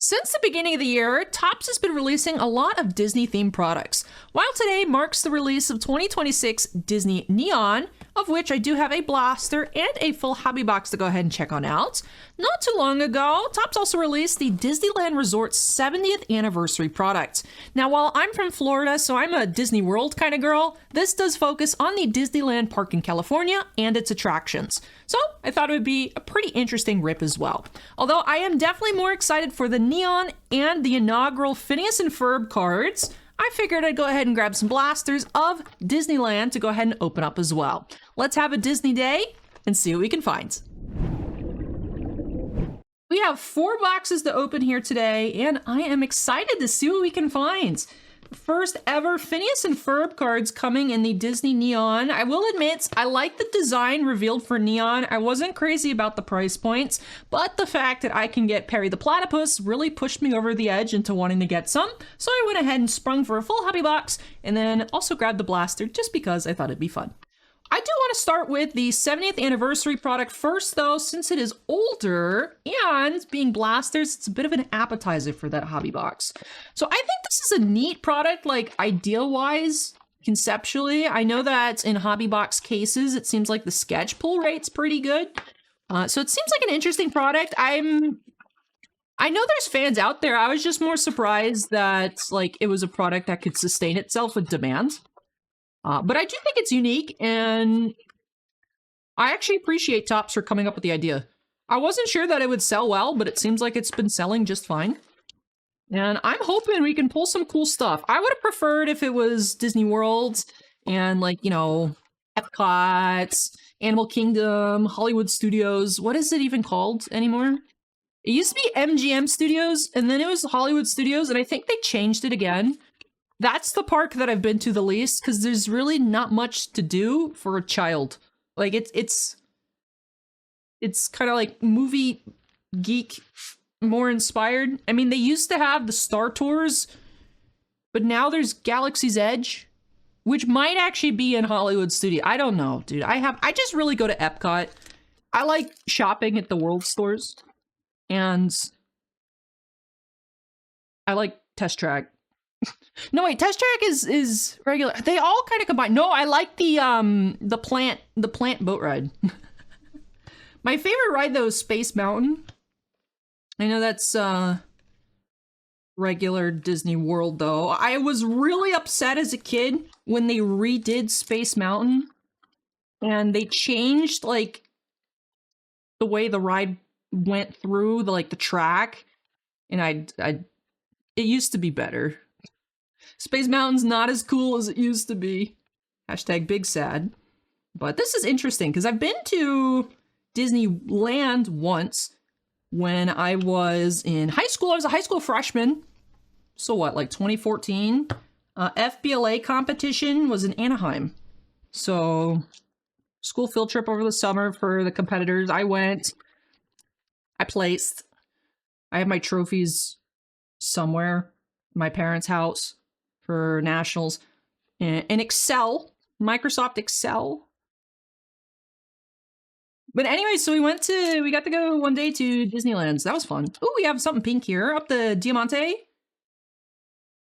Since the beginning of the year, Topps has been releasing a lot of Disney-themed products. While today marks the release of 2026 Disney Neon, of which I do have a blaster and a full hobby box to go ahead and check on out. Not too long ago, Topps also released the Disneyland Resort 70th anniversary product. Now, while I'm from Florida, so I'm a Disney World kind of girl, this does focus on the Disneyland Park in California and its attractions. So I thought it would be a pretty interesting rip as well. Although I am definitely more excited for the Neon and the inaugural Phineas and Ferb cards, I figured I'd go ahead and grab some blasters of Disneyland to go ahead and open up as well. Let's have a Disney day and see what we can find. We have 4 boxes to open here today, and I am excited to see what we can find. First ever Phineas and Ferb cards coming in the Disney Neon. I will admit, I like the design revealed for Neon. I wasn't crazy about the price points, but the fact that I can get Perry the Platypus really pushed me over the edge into wanting to get some. So I went ahead and sprung for a full hobby box, and then also grabbed the blaster just because I thought it'd be fun. I do want to start with the 70th anniversary product first, though, since it is older and being blasters, it's a bit of an appetizer for that hobby box. So I think this is a neat product, like ideal-wise, conceptually. I know that in hobby box cases, it seems like the sketch pull rate's pretty good. So it seems like an interesting product. I know there's fans out there. I was just more surprised that like it was a product that could sustain itself with demand. But I do think it's unique, and I actually appreciate Topps for coming up with the idea. I wasn't sure that it would sell well, but it seems like it's been selling just fine. And I'm hoping we can pull some cool stuff. I would have preferred if it was Disney World and, like, you know, Epcot, Animal Kingdom, Hollywood Studios. What is it even called anymore? It used to be MGM Studios, and then it was Hollywood Studios, and I think they changed it again. That's the park that I've been to the least, because there's really not much to do for a child. Like, it's kind of like movie geek, more inspired. I mean, they used to have the Star Tours, but now there's Galaxy's Edge, which might actually be in Hollywood Studio. I don't know, dude. I just really go to Epcot. I like shopping at the World stores, and I like Test Track. No, wait, Test Track is regular. They all kind of combine. No, I like the plant boat ride. My favorite ride though is Space Mountain. I know that's regular Disney World though. I was really upset as a kid when they redid Space Mountain and they changed like the way the ride went through the track, and it used to be better. Space Mountain's not as cool as it used to be. Hashtag big sad. But this is interesting because I've been to Disneyland once when I was in high school. I was a high school freshman. So what, like 2014? FBLA competition was in Anaheim. So school field trip over the summer for the competitors. I went. I placed. I have my trophies somewhere. My parents' house. For nationals in Excel, Microsoft Excel. But anyway, so we got to go one day to Disneyland. So that was fun. Oh, we have something pink here up the Diamante.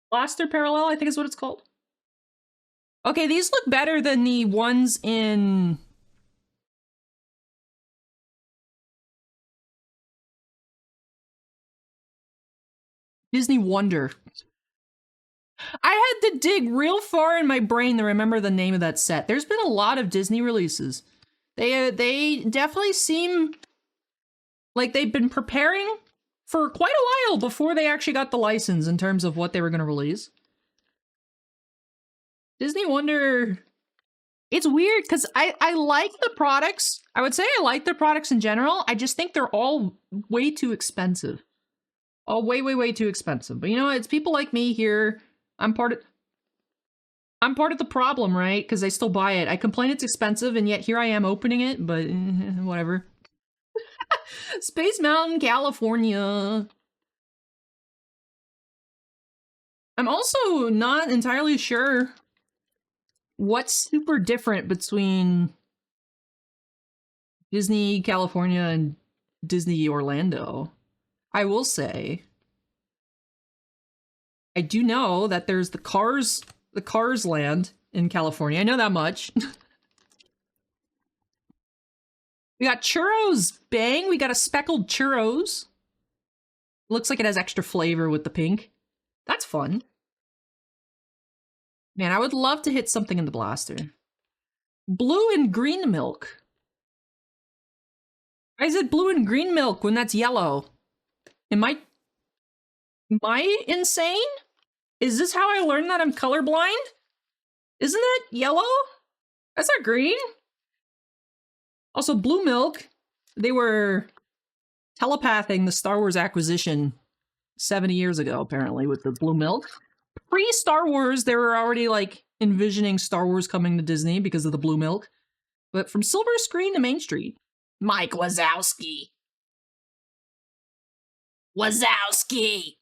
Blaster Parallel, I think is what it's called. Okay, these look better than the ones in Disney Wonder. I had to dig real far in my brain to remember the name of that set. There's been a lot of Disney releases. They definitely seem like they've been preparing for quite a while before they actually got the license in terms of what they were going to release. Disney Wonder, it's weird because I like the products. I would say I like the products in general. I just think they're all way too expensive. All way too expensive. But you know, it's people like me here. I'm part of the problem, right? Because I still buy it. I complain it's expensive, and yet here I am opening it, but whatever. Space Mountain, California. I'm also not entirely sure what's super different between Disney California and Disney Orlando. I will say I do know that there's the Cars land in California. I know that much. We got Churros Bang. We got a speckled Churros. Looks like it has extra flavor with the pink. That's fun. Man, I would love to hit something in the blaster. Blue and green milk. Why is it blue and green milk when that's yellow? Am I insane? Is this how I learned that I'm colorblind? Isn't that yellow? That's not green. Also, blue milk. They were telepathing the Star Wars acquisition 70 years ago, apparently, with the blue milk. Pre-Star Wars, they were already, like, envisioning Star Wars coming to Disney because of the blue milk. But from Silver Screen to Main Street. Mike Wazowski. Wazowski!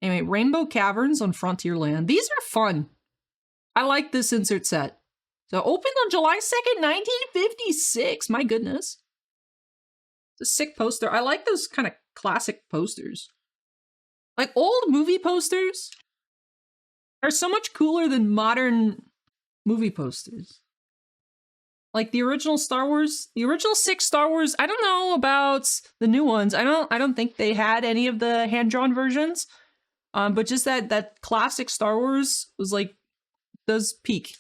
Anyway, Rainbow Caverns on Frontierland. These are fun. I like this insert set. So, opened on July 2nd, 1956. My goodness. It's a sick poster. I like those kind of classic posters. Like, old movie posters are so much cooler than modern movie posters. Like the original Star Wars, the original 6 Star Wars, I don't know about the new ones. I don't think they had any of the hand-drawn versions. But just that classic Star Wars was like, does peak.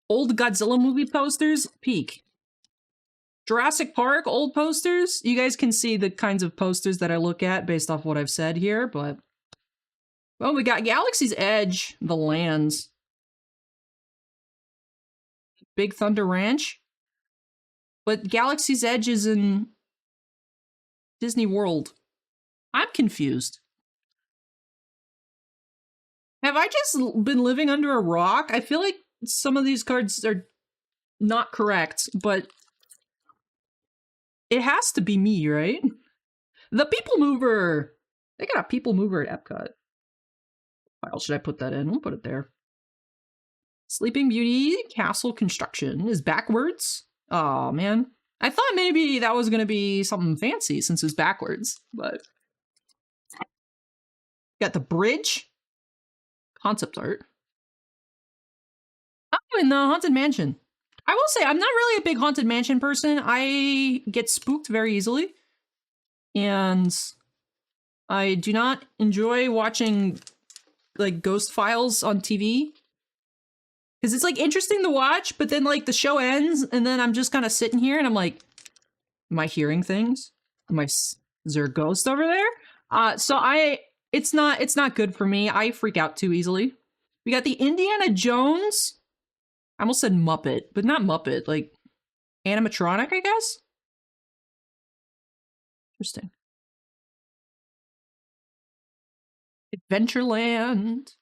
Old Godzilla movie posters, peak. Jurassic Park, old posters. You guys can see the kinds of posters that I look at based off what I've said here, but... Well, we got Galaxy's Edge, the lands. Big Thunder Ranch. But Galaxy's Edge is in Disney World. I'm confused. Have I just been living under a rock? I feel like some of these cards are not correct, but it has to be me, right? The People Mover! They got a People Mover at Epcot. What file should I put that in? We'll put it there. Sleeping Beauty Castle Construction is backwards. Oh man. I thought maybe that was going to be something fancy since it's backwards, but... Got the bridge. Concept art. Oh, in the Haunted Mansion. I will say, I'm not really a big Haunted Mansion person. I get spooked very easily. And I do not enjoy watching, like, ghost files on TV. Because it's, like, interesting to watch, but then, like, the show ends, and then I'm just kind of sitting here, and I'm like, am I hearing things? Is there a ghost over there? It's not good for me. I freak out too easily. We got the Indiana Jones. I almost said Muppet, but not Muppet, like animatronic, I guess? Interesting. Adventureland.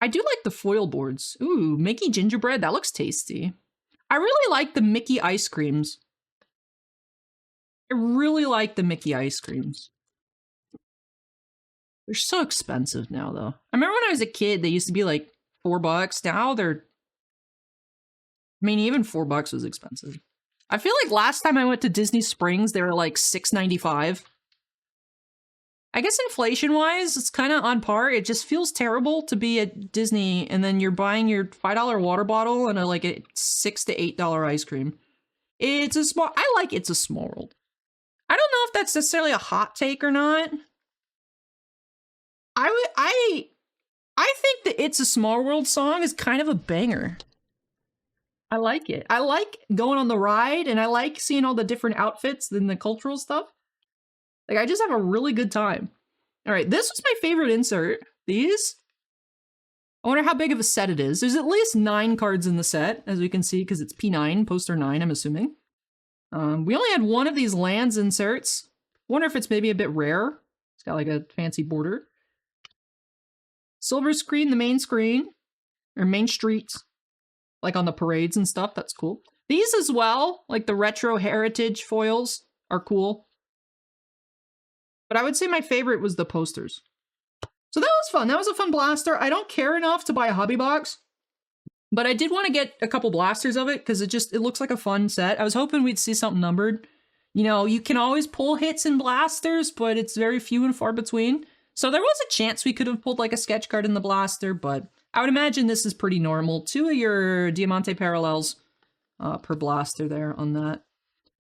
I do like the foil boards. Ooh, Mickey gingerbread. That looks tasty. I really like the Mickey ice creams. I really like the Mickey ice creams. They're so expensive now, though. I remember when I was a kid, they used to be like $4. Now they're... I mean, even $4 was expensive. I feel like last time I went to Disney Springs, they were like $6.95. I guess inflation-wise, it's kind of on par. It just feels terrible to be at Disney and then you're buying your $5 water bottle and a $6 to $8 ice cream. I like It's a Small World. I don't know if that's necessarily a hot take or not. I think the It's a Small World song is kind of a banger. I like it. I like going on the ride, and I like seeing all the different outfits and the cultural stuff. Like, I just have a really good time. All right, this was my favorite insert. These. I wonder how big of a set it is. There's at least 9 cards in the set, as we can see, because it's P9, poster 9, I'm assuming. We only had one of these lands inserts. Wonder if it's maybe a bit rare. It's got like a fancy border. Silver screen, the main screen, or main street, like on the parades and stuff. That's cool. These as well, like the retro heritage foils, are cool. But I would say my favorite was the posters. So that was fun. That was a fun blaster. I don't care enough to buy a hobby box, but I did want to get a couple blasters of it because it looks like a fun set. I was hoping we'd see something numbered. You know, you can always pull hits in blasters, but it's very few and far between. So there was a chance we could have pulled like a sketch card in the blaster, but I would imagine this is pretty normal. 2 of your Diamante parallels per blaster there on that.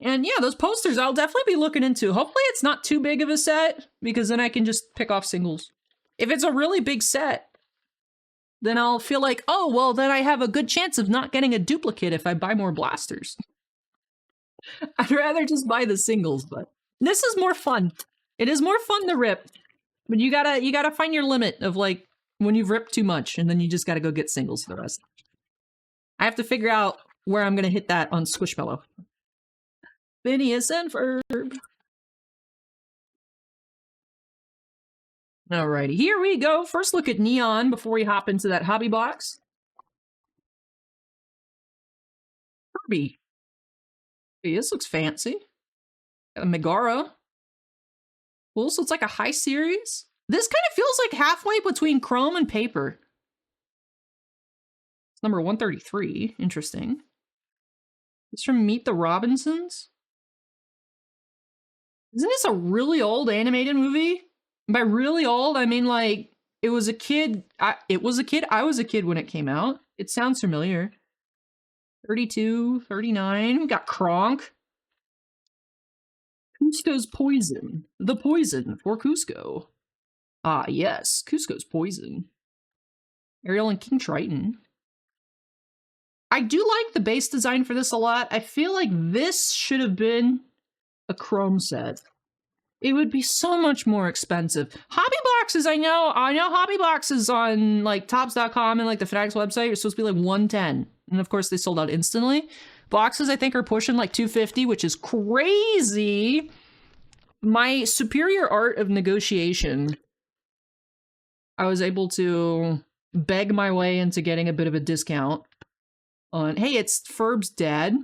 And yeah, those posters I'll definitely be looking into. Hopefully it's not too big of a set, because then I can just pick off singles. If it's a really big set, then I'll feel like, oh, well, then I have a good chance of not getting a duplicate if I buy more blasters. I'd rather just buy the singles, but this is more fun. It is more fun to rip, but you gotta find your limit of like when you've ripped too much, and then you just gotta go get singles for the rest. I have to figure out where I'm gonna hit that on Squishmallow. Phineas and Ferb. Alrighty, here we go. First look at Neon before we hop into that hobby box. Kirby. Hey, this looks fancy. Got a Megara. Cool, so it's like a high series. This kind of feels like halfway between chrome and paper. It's number 133. Interesting. It's from Meet the Robinsons. Isn't this a really old animated movie? By really old, I mean like it was a kid. I was a kid when it came out. It sounds familiar. 32, 39. We got Kronk. Cusco's Poison. The poison for Cusco. Ah, yes. Cusco's Poison. Ariel and King Triton. I do like the base design for this a lot. I feel like this should have been a chrome set. It would be so much more expensive. Hobby boxes, I know hobby boxes on like Topps.com and like the Fanatics website are supposed to be like 110. And of course they sold out instantly. Boxes I think are pushing like 250, which is crazy. My superior art of negotiation, I was able to beg my way into getting a bit of a discount on, hey, it's Ferb's dad.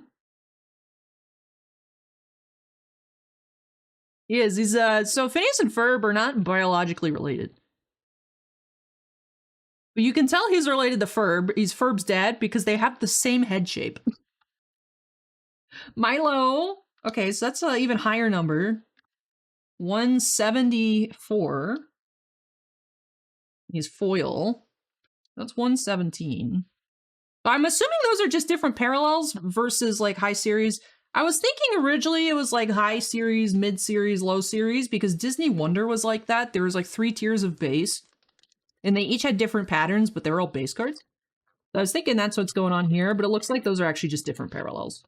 He is. He's so Phineas and Ferb are not biologically related. But you can tell he's related to Ferb. He's Ferb's dad because they have the same head shape. Milo. Okay, so that's an even higher number. 174. He's foil. That's 117. But I'm assuming those are just different parallels versus like high series. I was thinking originally it was like high series, mid series, low series, because Disney Wonder was like that. There was like 3 tiers of base, and they each had different patterns, but they were all base cards. So I was thinking that's what's going on here, but it looks like those are actually just different parallels.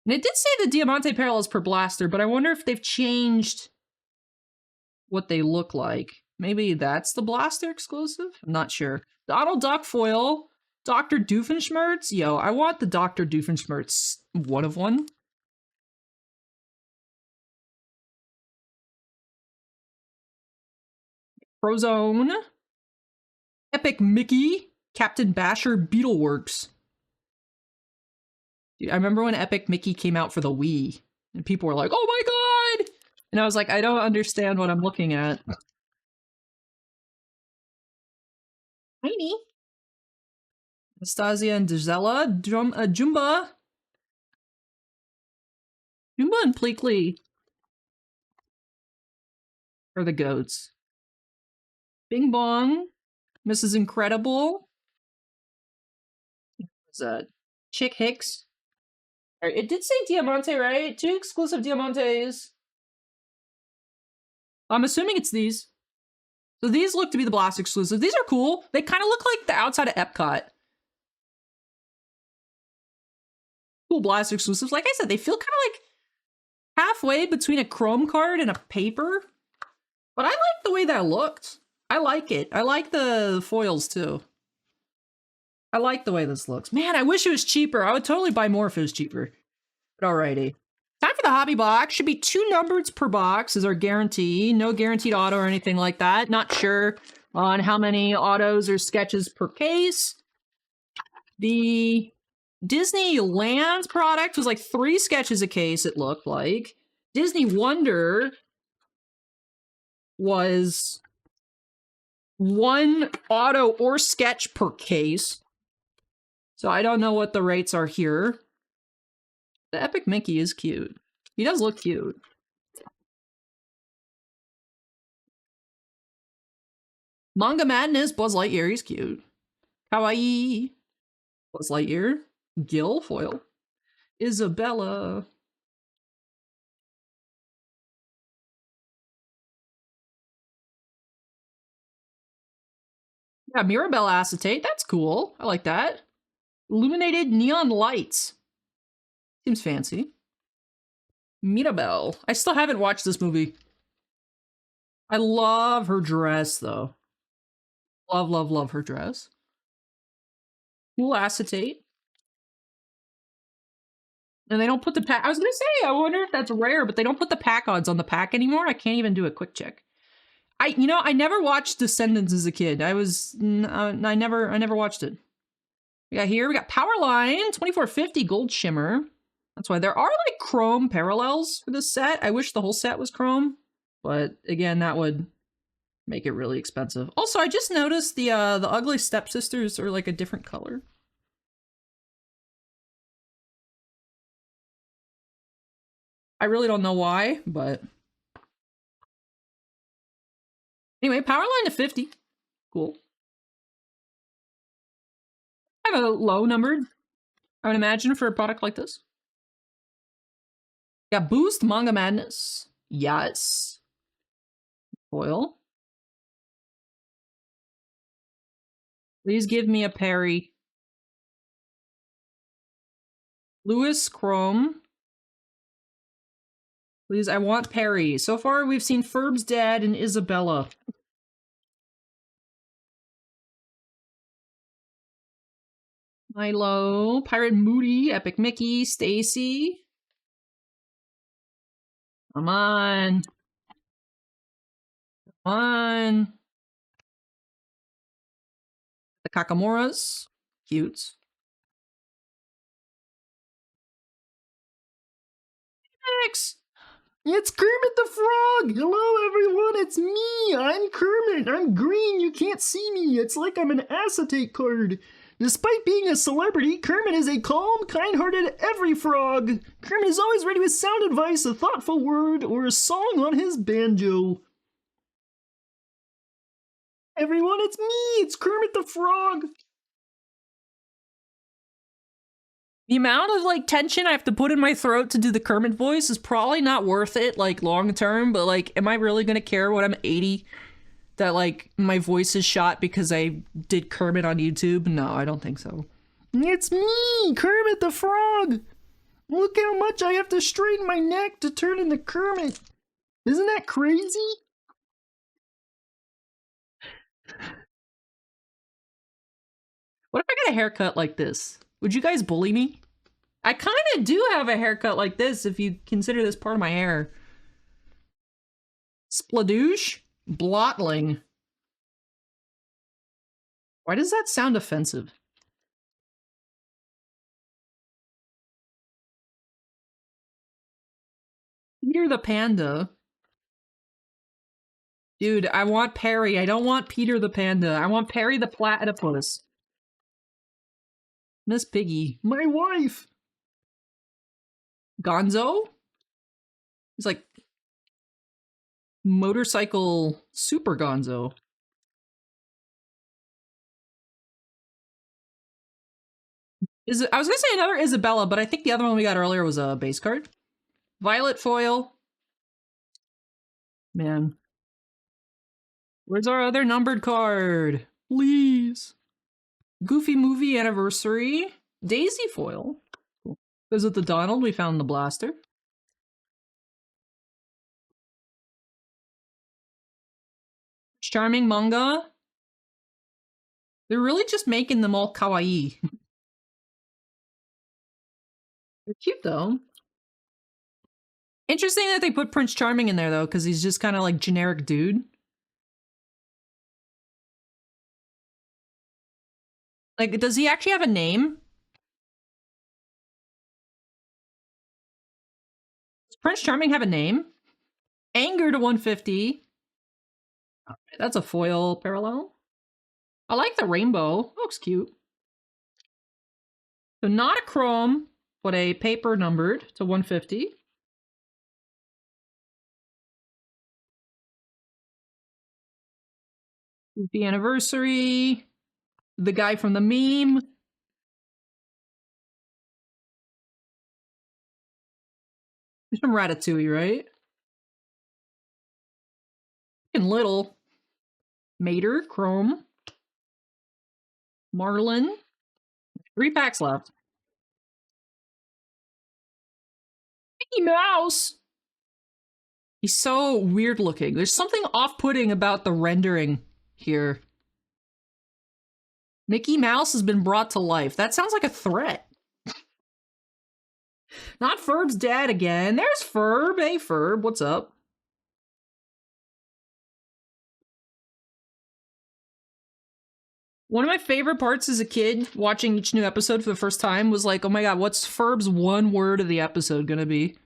And it did say the Diamante parallels per blaster, but I wonder if they've changed what they look like. Maybe that's the blaster exclusive? I'm not sure. Donald Duck foil. Dr. Doofenshmirtz? Yo, I want the Dr. Doofenshmirtz 1 of 1. Frozone. Epic Mickey. Captain Basher Beetleworks. Dude, I remember when Epic Mickey came out for the Wii, and people were like, oh my god! And I was like, I don't understand what I'm looking at. Tiny. Anastasia and Drizella, Jumba. Jumba and Pleakley are the goats. Bing Bong, Mrs. Incredible. What's that? Chick Hicks. It did say Diamante, right? 2 exclusive Diamantes. I'm assuming it's these. So these look to be the Blast exclusive. These are cool. They kind of look like the outside of Epcot. Cool Blast exclusives. Like I said, they feel kind of like halfway between a chrome card and a paper. But I like the way that looked. I like it. I like the foils too. I like the way this looks. Man, I wish it was cheaper. I would totally buy more if it was cheaper. But alrighty. Time for the hobby box. Should be 2 numbers per box is our guarantee. No guaranteed auto or anything like that. Not sure on how many autos or sketches per case. The Disneyland product was like 3 sketches a case, it looked like. Disney Wonder was 1 auto or sketch per case. So I don't know what the rates are here. The Epic Mickey is cute. He does look cute. Manga Madness, Buzz Lightyear, he's cute. Kawaii. Buzz Lightyear. Gil foil. Isabella. Yeah, Mirabelle acetate. That's cool. I like that. Illuminated neon lights. Seems fancy. Mirabelle. I still haven't watched this movie. I love her dress, though. Love, love, love her dress. Cool acetate. And they don't put the pack. I was gonna say, I wonder if that's rare, but they don't put the pack odds on the pack anymore. I can't even do a quick check. I never watched Descendants as a kid. I never watched it. We got Powerline 2450 Gold Shimmer. That's why there are like chrome parallels for this set. I wish the whole set was chrome, but again, that would make it really expensive. Also, I just noticed the Ugly Stepsisters are like a different color. I really don't know why, but anyway, Powerline to 50. Cool. I have a low numbered, I would imagine, for a product like this. Got Boost Manga Madness. Yes. Foil. Please give me a Perry. Lewis Chrome. Please, I want Perry. So far, we've seen Ferb's dad and Isabella. Milo, Pirate Moody, Epic Mickey, Stacy. Come on. Come on. The Kakamuras. Cute. Next. It's Kermit the Frog! Hello everyone, it's me! I'm Kermit! I'm green, you can't see me! It's like I'm an acetate card! Despite being a celebrity, Kermit is a calm, kind-hearted every frog! Kermit is always ready with sound advice, a thoughtful word, or a song on his banjo. Everyone, it's me! It's Kermit the Frog! The amount of, like, tension I have to put in my throat to do the Kermit voice is probably not worth it, like, long term, but, like, am I really gonna care when I'm 80 that, like, my voice is shot because I did Kermit on YouTube? No, I don't think so. It's me, Kermit the Frog! Look how much I have to straighten my neck to turn into Kermit! Isn't that crazy? What if I got a haircut like this? Would you guys bully me? I kind of do have a haircut like this if you consider this part of my hair. Spladoosh? Blotling. Why does that sound offensive? Peter the Panda. Dude, I want Perry. I don't want Peter the Panda. I want Perry the Platypus. Miss Piggy. My wife! Gonzo? He's like motorcycle super Gonzo. I was gonna say another Isabella, but I think the other one we got earlier was a base card. Violet foil. Man. Where's our other numbered card? Please. Goofy Movie Anniversary. Daisy foil. Cool. Visit the Donald, we found the blaster. Charming manga. They're really just making them all kawaii. They're cute though. Interesting that they put Prince Charming in there though, because he's just kind of like generic dude. Like, does he actually have a name? Does Prince Charming have a name? Anger to 150. Alright, that's a foil parallel. I like the rainbow. Looks cute. So not a chrome, but a paper numbered to 150. The anniversary. The guy from the meme. He's from Ratatouille, right? And Little. Mater, Chrome. Marlin. 3 packs left. Mickey Mouse! He's so weird looking. There's something off-putting about the rendering here. Mickey Mouse has been brought to life. That sounds like a threat. Not Ferb's dad again. There's Ferb. Hey, Ferb. What's up? One of my favorite parts as a kid, watching each new episode for the first time, was like, oh my god, what's Ferb's one word of the episode gonna be?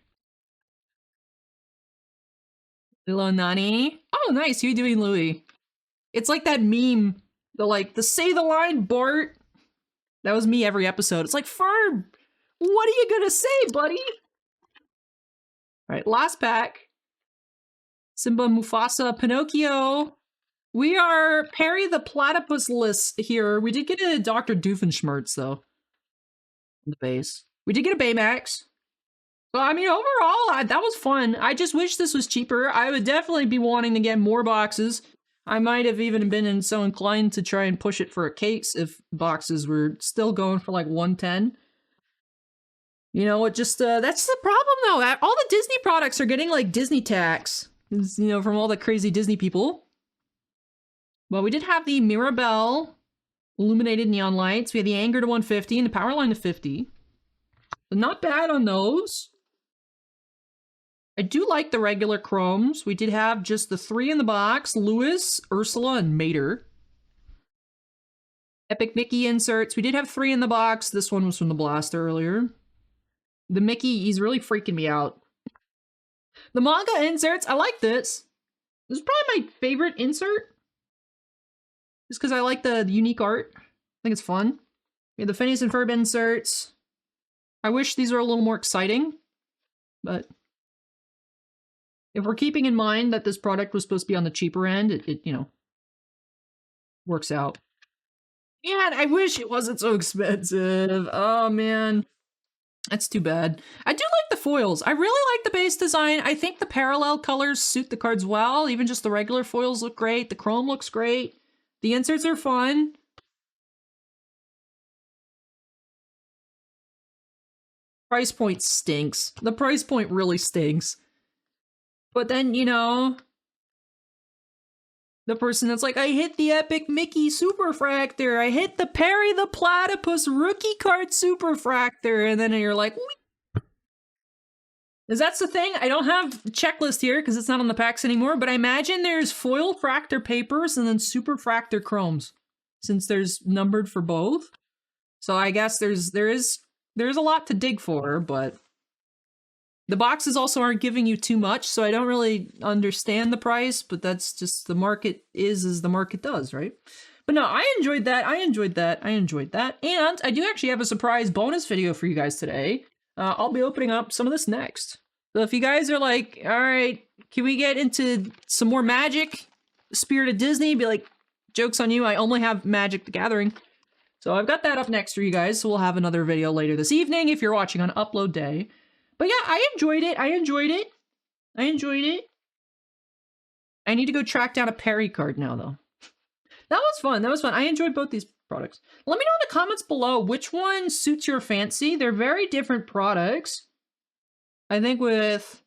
Hello, Nani. Oh, nice. You doing, Louie? It's like that meme, the say the line, Bart. That was me every episode. It's like, Ferb, what are you gonna say, buddy? All right, last pack. Simba, Mufasa, Pinocchio. We are Perry the Platypus list here. We did get a Dr. Doofenshmirtz, though. In the base. We did get a Baymax. So, I mean, overall, that was fun. I just wish this was cheaper. I would definitely be wanting to get more boxes. I might have even been so inclined to try and push it for a case if boxes were still going for like 110. You know, it just, that's the problem though. All the Disney products are getting like Disney tax, you know, from all the crazy Disney people. Well, we did have the Mirabelle illuminated neon lights. We had the Anger to 150 and the Powerline to 50. But not bad on those. I do like the regular chromes. We did have just the 3 in the box: Lewis, Ursula, and Mater. Epic Mickey inserts. We did have 3 in the box. This one was from the blaster earlier. The Mickey, he's really freaking me out. The manga inserts, I like this. This is probably my favorite insert. Just because I like the unique art. I think it's fun. We have the Phineas and Ferb inserts. I wish these were a little more exciting. But if we're keeping in mind that this product was supposed to be on the cheaper end, it you know, works out. Man, I wish it wasn't so expensive. Oh, man. That's too bad. I do like the foils. I really like the base design. I think the parallel colors suit the cards well. Even just the regular foils look great. The chrome looks great. The inserts are fun. Price point stinks. The price point really stinks. But then, you know, the person that's like, I hit the Epic Mickey Superfractor. I hit the Perry the Platypus rookie card Superfractor. And then you're like, because that's the thing. I don't have the checklist here because it's not on the packs anymore. But I imagine there's foil fractor papers and then Superfractor chromes, since there's numbered for both. So I guess there is a lot to dig for, but the boxes also aren't giving you too much, so I don't really understand the price, but that's just the market is as the market does, right? But no, I enjoyed that. I enjoyed that. And I do actually have a surprise bonus video for you guys today. I'll be opening up some of this next. So if you guys are like, all right, can we get into some more Magic? Spirit of Disney? Be like, joke's on you, I only have Magic the Gathering. So I've got that up next for you guys, so we'll have another video later this evening if you're watching on upload day. But yeah, I enjoyed it. I need to go track down a Perry card now, though. That was fun. I enjoyed both these products. Let me know in the comments below which one suits your fancy. They're very different products. I think with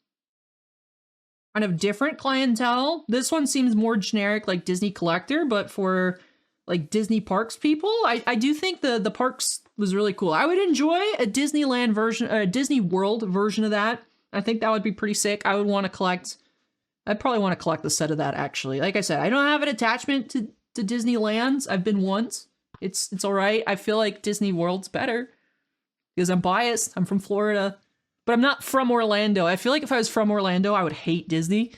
kind of different clientele. This one seems more generic, like Disney collector, but for like Disney parks people, I do think the parks was really cool. I would enjoy a Disneyland version, a Disney World version of that. I think that would be pretty sick. I would want to collect, I'd probably want to collect the set of that, actually. Like I said, I don't have an attachment to Disneyland's. I've been once. It's all right. I feel like Disney World's better because I'm biased. I'm from Florida, but I'm not from Orlando. I feel like if I was from Orlando, I would hate Disney.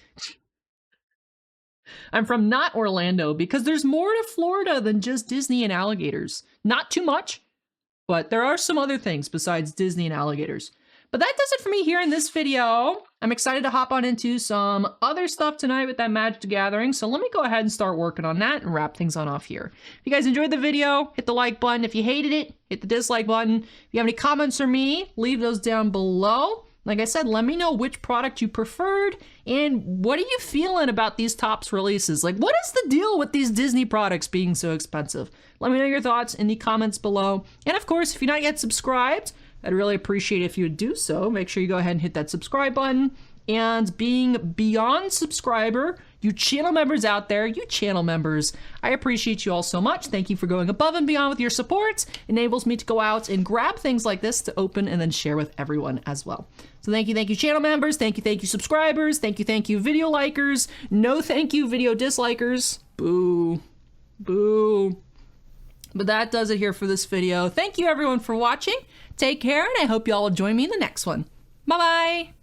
I'm from not Orlando because there's more to Florida than just Disney and alligators. Not too much, but there are some other things besides Disney and alligators. But But that does it for me here in this video. I'm excited to hop on into some other stuff tonight with that Magic the Gathering. So let me go ahead and start working on that and wrap things on off here. If you guys enjoyed the video, hit the like button. If you hated it, hit the dislike button. If you have any comments for me, leave those down below. Like I said, let me know which product you preferred and what are you feeling about these Topps releases? Like, what is the deal with these Disney products being so expensive? Let me know your thoughts in the comments below. And of course, if you're not yet subscribed, I'd really appreciate it if you would do so. Make sure you go ahead and hit that subscribe button. And being beyond subscriber, you channel members out there, you channel members, I appreciate you all so much. Thank you for going above and beyond with your support. Enables me to go out and grab things like this to open and then share with everyone as well. So thank you channel members. Thank you subscribers. Thank you video likers. No thank you video dislikers. Boo. Boo. But that does it here for this video. Thank you everyone for watching. Take care, and I hope you all will join me in the next one. Bye-bye.